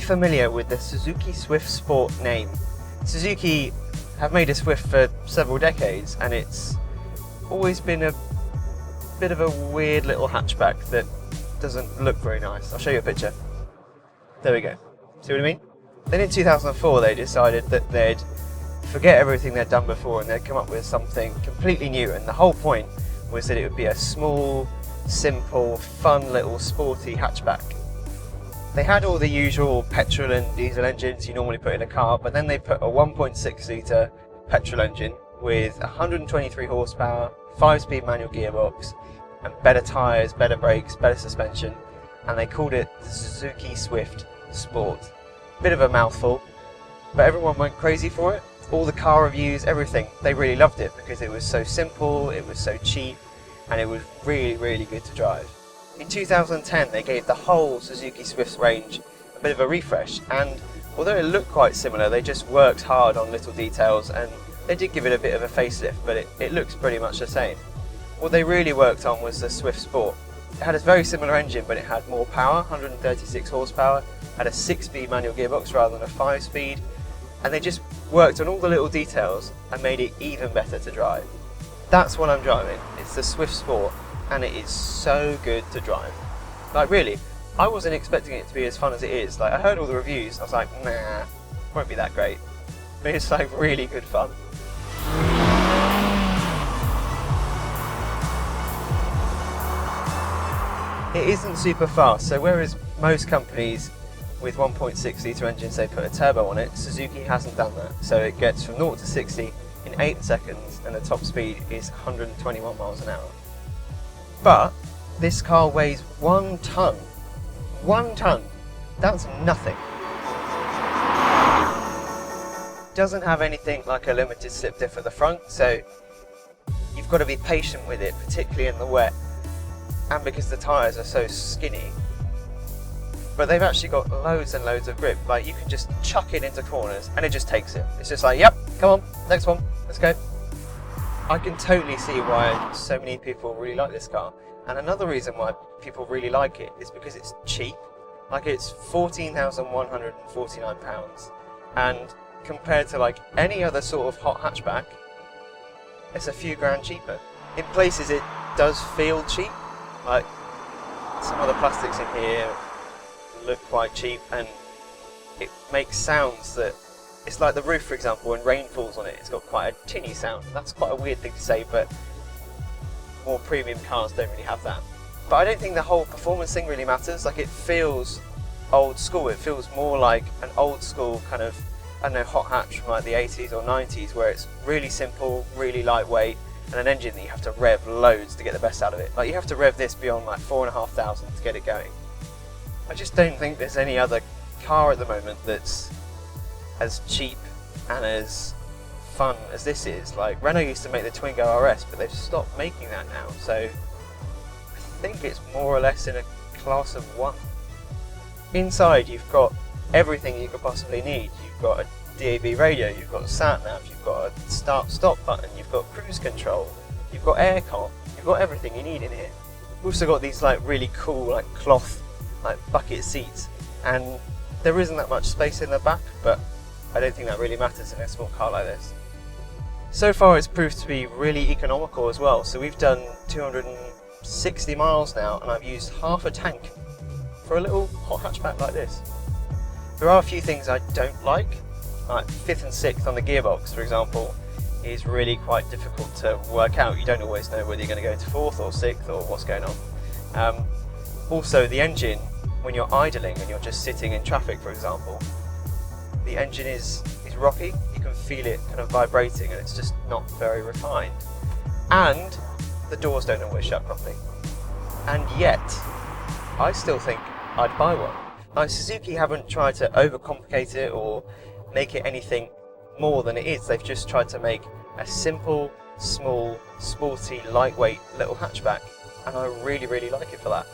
familiar with the Suzuki Swift Sport name? Suzuki have made a Swift for several decades, and it's always been a bit of a weird little hatchback that doesn't look very nice. I'll show you a picture. There we go. See what I mean? Then in 2004 they decided that they'd forget everything they'd done before and they'd come up with something completely new, and the whole point was that it would be a small, simple, fun little sporty hatchback. They had all the usual petrol and diesel engines you normally put in a car, but then they put a 1.6 litre petrol engine with 123 horsepower, 5-speed manual gearbox, and better tyres, better brakes, better suspension, and they called it the Suzuki Swift Sport. Bit of a mouthful, but everyone went crazy for it. All the car reviews, everything, they really loved it because it was so simple, it was so cheap, and it was really, really good to drive. In 2010 they gave the whole Suzuki Swift range a bit of a refresh, and although it looked quite similar, they just worked hard on little details, and they did give it a bit of a facelift, but it looks pretty much the same. What they really worked on was the Swift Sport. It had a very similar engine, but it had more power, 136 horsepower, had a 6-speed manual gearbox rather than a 5-speed, and they just worked on all the little details and made it even better to drive. That's what I'm driving. It's the Swift Sport, and it is so good to drive. Like really, I wasn't expecting it to be as fun as it is. Like I heard all the reviews, I was like, nah, won't be that great. But it's like really good fun. It isn't super fast, so whereas most companies with 1.6 litre engines, they put a turbo on it, Suzuki hasn't done that. So it gets from 0 to 60 in 8 seconds, and the top speed is 121 miles an hour. But this car weighs 1 tonne. 1 tonne. That's nothing. Doesn't have anything like a limited slip diff at the front, so you've got to be patient with it, particularly in the wet, and because the tyres are so skinny. But they've actually got loads and loads of grip. Like you can just chuck it into corners and it just takes it. It's just like, yep, come on, next one, let's go. I can totally see why so many people really like this car. And another reason why people really like it is because it's cheap. Like it's £14,149, and compared to like any other sort of hot hatchback, it's a few grand cheaper. In places it does feel cheap, like some of the plastics in here look quite cheap, and it makes sounds that, it's like the roof for example, when rain falls on it, it's got quite a tinny sound. That's quite a weird thing to say, but more premium cars don't really have that. But I don't think the whole performance thing really matters. Like it feels old school, it feels more like an old school kind of, I don't know, hot hatch from like the 80s or 90s, where it's really simple, really lightweight, and an engine that you have to rev loads to get the best out of it. Like you have to rev this beyond like 4,500 to get it going. I just don't think there's any other car at the moment that's as cheap and as fun as this is. Like Renault used to make the Twingo RS, but they've stopped making that now, so I think it's more or less in a class of one. Inside you've got everything you could possibly need. You've got a DAB radio, you've got a sat nav, you've got a start-stop button, you've got cruise control, you've got aircon, you've got everything you need in here. We've also got these like really cool like cloth like bucket seats, and there isn't that much space in the back, but I don't think that really matters in a small car like this. So far it's proved to be really economical as well, so we've done 260 miles now and I've used half a tank for a little hot hatchback like this. There are a few things I don't like 5th and 6th on the gearbox for example is really quite difficult to work out. You don't always know whether you're going to go into 4th or 6th or what's going on. Also the engine, when you're idling and you're just sitting in traffic for example, the engine is rocky. You can feel it kind of vibrating and it's just not very refined. And the doors don't always shut properly. And yet, I still think I'd buy one. Now, Suzuki haven't tried to overcomplicate it or make it anything more than it is. They've just tried to make a simple, small, sporty, lightweight little hatchback, and I really, really like it for that.